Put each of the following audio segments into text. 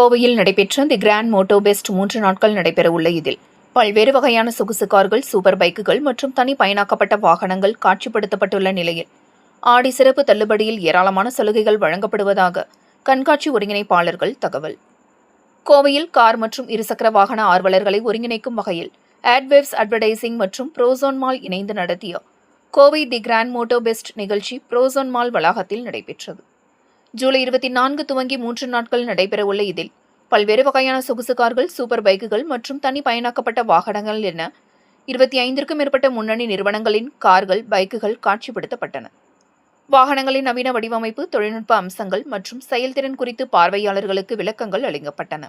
கோவையில் நடைபெற்ற தி grand Moto best 3 நாட்கள் நடைபெறவுள்ள இதில் பல்வேறு வகையான சொகுசு கார்கள், சூப்பர் பைக்குகள் மற்றும் தனி பயனாக்கப்பட்ட வாகனங்கள் காட்சிப்படுத்தப்பட்டுள்ள நிலையில் ஆடி சிறப்பு தள்ளுபடியில் ஏராளமான சலுகைகள் வழங்கப்படுவதாக கண்காட்சி ஒருங்கிணைப்பாளர்கள் தகவல். கோவையில் கார் மற்றும் இருசக்கர வாகன ஆர்வலர்களை ஒருங்கிணைக்கும் வகையில் ஆட்வேவ்ஸ் அட்வர்டைசிங் மற்றும் ப்ரோசோன் மால் இணைந்து நடத்திய கோவை தி கிராண்ட் மோட்டோ பெஸ்ட் நிகழ்ச்சி ப்ரோசோன் மால் வளாகத்தில் நடைபெற்றது. ஜூலை 24 துவங்கி 3 நாட்கள் நடைபெறவுள்ள இதில் பல்வேறு வகையான சொகுசு கார்கள், சூப்பர் பைக்குகள் மற்றும் தனி பயனாக்கப்பட்ட வாகனங்கள் என 25க்கும் மேற்பட்ட முன்னணி நிறுவனங்களின் கார்கள், பைக்குகள் காட்சிப்படுத்தப்பட்டன. வாகனங்களின் நவீன வடிவமைப்பு, தொழில்நுட்ப அம்சங்கள் மற்றும் செயல்திறன் குறித்து பார்வையாளர்களுக்கு விளக்கங்கள் அளிக்கப்பட்டன.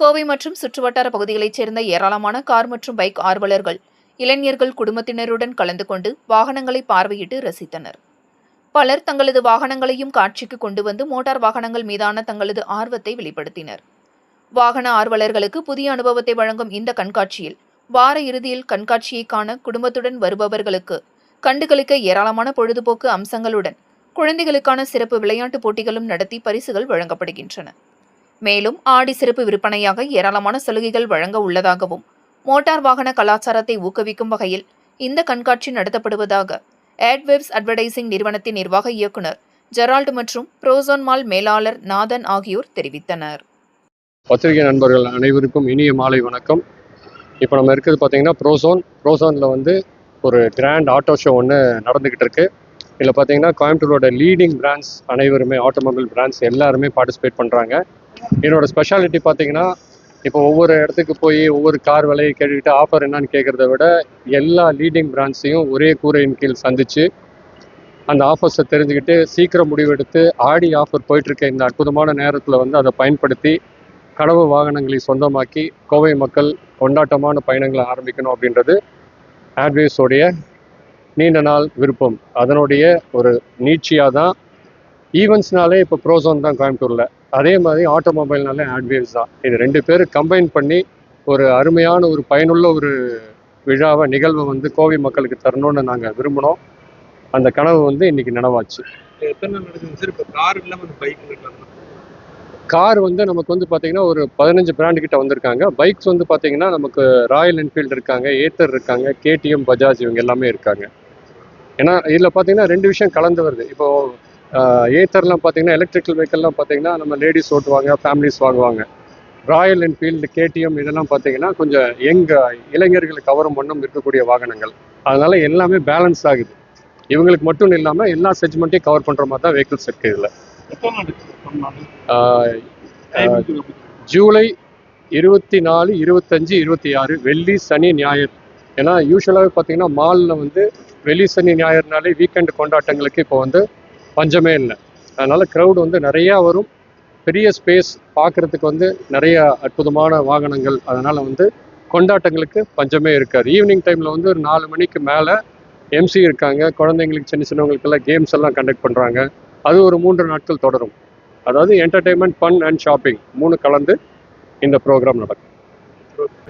கோவை மற்றும் சுற்றுவட்டார பகுதிகளைச் சேர்ந்த ஏராளமான கார் மற்றும் பைக் ஆர்வலர்கள், இளைஞர்கள் குடும்பத்தினருடன் கலந்து கொண்டு வாகனங்களை பார்வையிட்டு ரசித்தனர். பலர் தங்களது வாகனங்களையும் காட்சிக்கு கொண்டு வந்து மோட்டார் வாகனங்கள் மீதான தங்களது ஆர்வத்தை வெளிப்படுத்தினர். வாகன ஆர்வலர்களுக்கு புதிய அனுபவத்தை வழங்கும் இந்த கண்காட்சியில் வார இறுதியில் கண்காட்சியை காண குடும்பத்துடன் வருபவர்களுக்கு கண்டுகளிக்க ஏராளமான பொழுதுபோக்கு அம்சங்களுடன் குழந்தைகளுக்கான சிறப்பு விளையாட்டுப் போட்டிகளும் நடத்தி பரிசுகள் வழங்கப்படுகின்றன. மேலும் ஆடி சிறப்பு விற்பனையாக ஏராளமான சலுகைகள் வழங்க உள்ளதாகவும், மோட்டார் வாகன கலாச்சாரத்தை ஊக்குவிக்கும் வகையில் இந்த கண்காட்சி நடத்தப்படுவதாக ஆட்வேவ்ஸ் அட்வர்டைசிங் நிறுவனத்தின் நிர்வாக இயக்குநர் ஜெரால்டு மற்றும் ப்ரோசோன் மால் மேலாளர் நாதன் ஆகியோர் தெரிவித்தனர். பத்திரிகை நண்பர்கள் அனைவருக்கும் இனிய மாலை வணக்கம். இப்போ நம்ம இருக்கிறது பார்த்தீங்கன்னா ப்ரோசோனில் ஒரு கிராண்ட் ஆட்டோ ஷோ ஒன்று நடந்துக்கிட்டு இருக்கு. இதில் பார்த்தீங்கன்னா கோயம்புத்தூரோட லீடிங் பிராண்ட்ஸ் அனைவருமே, ஆட்டோமொபைல் பிராண்ட்ஸ் எல்லாருமே பார்ட்டிசிபேட் பண்ணுறாங்க. என்னோட ஸ்பெஷாலிட்டி பார்த்தீங்கன்னா, இப்போ ஒவ்வொரு இடத்துக்கு போய் ஒவ்வொரு கார் விலையை கேட்டுக்கிட்டு ஆஃபர் என்னன்னு கேட்குறத விட எல்லா லீடிங் பிராண்ட்ஸையும் ஒரே கூரையின் கீழ் சந்தித்து அந்த ஆஃபர்ஸை தெரிஞ்சுக்கிட்டு சீக்கிரம் முடிவெடுத்து ஆடி ஆஃபர் போயிட்டுருக்க இந்த அற்புதமான நேரத்தில் அதை பயன்படுத்தி கனவு வாகனங்களை சொந்தமாக்கி கோவை மக்கள் கொண்டாட்டமான பயணங்களை ஆரம்பிக்கணும் அப்படின்றது ஆட்வேவ்ஸோடைய நீண்ட நாள் விருப்பம். அதனுடைய ஒரு நீட்சியாக தான் ஈவெண்ட்ஸ்னாலே இப்போ ப்ரோசோன் தான் கோயம்புத்தூரில், அதே மாதிரி ஆட்டோமொபைல்னாலே ஆட்வேவ்ஸ் தான். இது 2 பேரும் கம்பைன் பண்ணி ஒரு அருமையான ஒரு பயனுள்ள ஒரு நிகழ்வை கோவை மக்களுக்கு தரணும்னு நாங்கள் விரும்பினோம். அந்த கனவு இன்னைக்கு நினைவாச்சு. கார் நமக்கு பார்த்தீங்கன்னா ஒரு 15 பிராண்டு கிட்ட வந்திருக்காங்க. பைக்ஸ் பார்த்தீங்கன்னா நமக்கு ராயல் என்ஃபீல்டு இருக்காங்க, ஏத்தர் இருக்காங்க, கேடிஎம், பஜாஜ் இவங்க எல்லாமே இருக்காங்க. ஏன்னா இதில் பார்த்தீங்கன்னா 2 விஷயம் கலந்து வருது. இப்போது ஏத்தர்லாம் பார்த்தீங்கன்னா எலக்ட்ரிக்கல் வெஹிக்கல்லாம் பார்த்தீங்கன்னா நம்ம லேடிஸ் ஓட்டுவாங்க, ஃபேமிலிஸ் வாங்குவாங்க. ராயல் என்ஃபீல்டு, கேடிஎம் இதெல்லாம் பார்த்தீங்கன்னா கொஞ்சம் இளைஞர்களுக்கு கவரும் வண்ணம் இருக்கக்கூடிய வாகனங்கள். அதனால எல்லாமே பேலன்ஸ் ஆகுது. இவங்களுக்கு மட்டும் இல்லாமல் எல்லா செக்மெண்ட்டையும் கவர் பண்ணுற மாதிரி தான் வெஹிக்கிள்ஸ் இருக்குது. இதில் ஜூலை 24, 25, 26 வெள்ளி, சனி, ஞாயிறு. ஏன்னா யூஸ்வலாகவே பார்த்தீங்கன்னா மாலில் வெள்ளி, சனி, ஞாயிறுனாலே வீக்கெண்டு கொண்டாட்டங்களுக்கு இப்போ பஞ்சமே இல்லை. அதனால் க்ரௌடு நிறையா வரும். பெரிய ஸ்பேஸ் பார்க்குறதுக்கு நிறைய அற்புதமான வாகனங்கள். அதனால் கொண்டாட்டங்களுக்கு பஞ்சமே இருக்காது. ஈவினிங் டைமில் ஒரு 4 மணிக்கு மேலே எம்சி இருக்காங்க. குழந்தைங்களுக்கு, சின்னவங்களுக்கெல்லாம் கேம்ஸ் எல்லாம் கண்டக்ட் பண்ணுறாங்க. அது ஒரு 3 நாட்கள் தொடரும். அதாவது என்டர்டெயின்மெண்ட், ஃபன் அண்ட் ஷாப்பிங் 3 கலந்து இந்த ப்ரோக்ராம் நடக்கும்.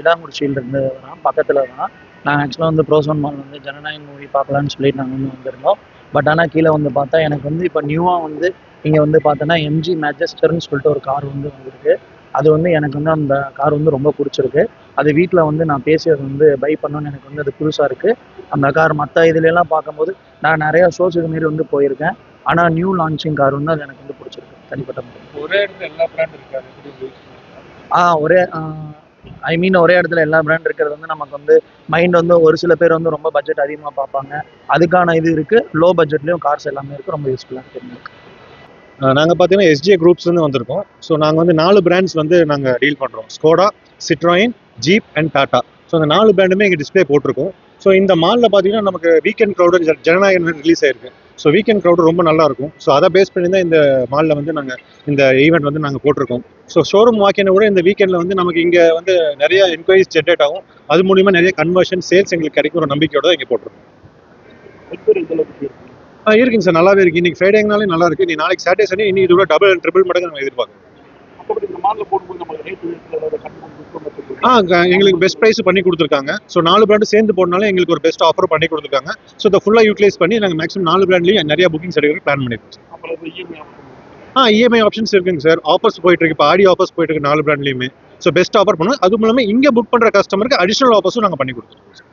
விடாங்குறிச்சியிலிருந்து பக்கத்தில் தான். நாங்கள் ஆக்சுவலாக ப்ரோசோன் மால் ஜனநாயகம் மூவி பார்க்கலான்னு சொல்லிட்டு நாங்கள் வந்திருந்தோம். பட் ஆனால் கீழே பார்த்தா எனக்கு இப்போ நியூவாக இங்கே பார்த்தோன்னா எம்ஜி மேஜஸ்டர்னு சொல்லிட்டு ஒரு கார் வந்திருக்கு. அது எனக்கு அந்த கார் ரொம்ப பிடிச்சிருக்கு. அது வீட்டில் நான் பேசி அதை பை பண்ணணும்னு எனக்கு அது புதுசாக இருக்குது. அந்த கார் மற்ற இதுலலாம் பார்க்கும்போது நான் நிறையா ஷோஸ் இதுமாரி போயிருக்கேன். ஆனால் நியூ லான்ச்சிங் கார் அது எனக்கு பிடிச்சிருக்கு தனிப்பட்ட முறை. ஒரே இடத்துல எல்லா பிராண்ட் இருக்காது. ஒரே இடத்துல எல்லா பிராண்ட் இருக்கிறது நமக்கு மைண்ட் ஒரு சில பேர் ரொம்ப பட்ஜெட் அதிகமாக பார்ப்பாங்க. அதுக்கான இது இருக்குது. லோ பட்ஜெட்லேயும் கார்ஸ் எல்லாமே இருக்குது. ரொம்ப யூஸ்ஃபுல்லாக இருக்குது. நாங்கள் பார்த்தீங்கன்னா எஸ்ஜே குரூப்ஸ்லேருந்து வந்திருக்கோம். ஸோ நாங்கள் 4 பிராண்ட்ஸ் நாங்கள் டீல் பண்ணுறோம். Skoda, Citroën, jeep and tata. So அந்த 4 பிராண்டுமே இங்கே டிஸ்பிளே போட்டிருக்கோம். ஸோ இந்த மாலில் பார்த்தீங்கன்னா நமக்கு வீக்கெண்ட் க்ரௌடு ஜனநாயகம் ரிலீஸ் ஆயிருக்கு. ஸோ வீக்கெண்ட் க்ரௌடு ரொம்ப நல்லா இருக்கும். ஸோ அதை பேஸ் பண்ணி தான் இந்த மாலில் நாங்கள் இந்த ஈவெண்ட் நாங்கள் போட்டிருக்கோம். ஸோ ஷோரூம் வாக்கின கூட இந்த வீக்கெண்டில் நமக்கு இங்கே நிறைய என்கொயரிஸ் ஜென்ரேட் ஆகும். அது மூலிமா நிறைய கன்வர்ஷன், சேல்ஸ் எங்களுக்கு கிடைக்கும் ஒரு நம்பிக்கையோட இங்கே போட்டிருக்கோம். இருக்குங்க சார், நல்லாவே இருக்குது. இன்னைக்கு ஃப்ரைடேங்கனாலே நல்லா இருக்குது. நீ நாளைக்கு சாட்டர்டே, சண்டே இன்னும் இதோட டபுள் அண்ட் ட்ரிபிள் மடங்கு நம்ம எதிர்பார்க்குறோம். எங்களுக்கு பெஸ்ட் ப்ரைஸ் பண்ணி கொடுத்துருக்காங்க. ஸோ 4 பிராண்டு சேர்ந்து போனாலும் எங்களுக்கு ஒரு பெஸ்ட் ஆஃபர் பண்ணி கொடுத்துருக்காங்க. ஸோ இதை ஃபுல்லாக யூட்டிலைஸ் பண்ணி நாங்கள் மேக்ஸிமம் 4 பிராண்ட்லேயும் நிறைய புக்கிங்ஸ் எடுக்கிற பிளான் பண்ணியிருக்கோம். இஎம்ஐ ஆப்ஷன்ஸ் இருக்குங்க சார். ஆஃபர்ஸ் போயிட்டு இருக்கு. இப்போ ஆடி ஆஃபர்ஸ் போயிட்டு இருக்கு 4 பிராண்ட்லயுமே. ஸோ பெஸ்ட் ஆஃபர் பண்ணுவோம். அது மூலமா இங்கே புக் பண்ற கஸ்டமருக்கு அடிஷனல் ஆஃபர்ஸும் நாங்கள் பண்ணி கொடுத்துருக்கோம்.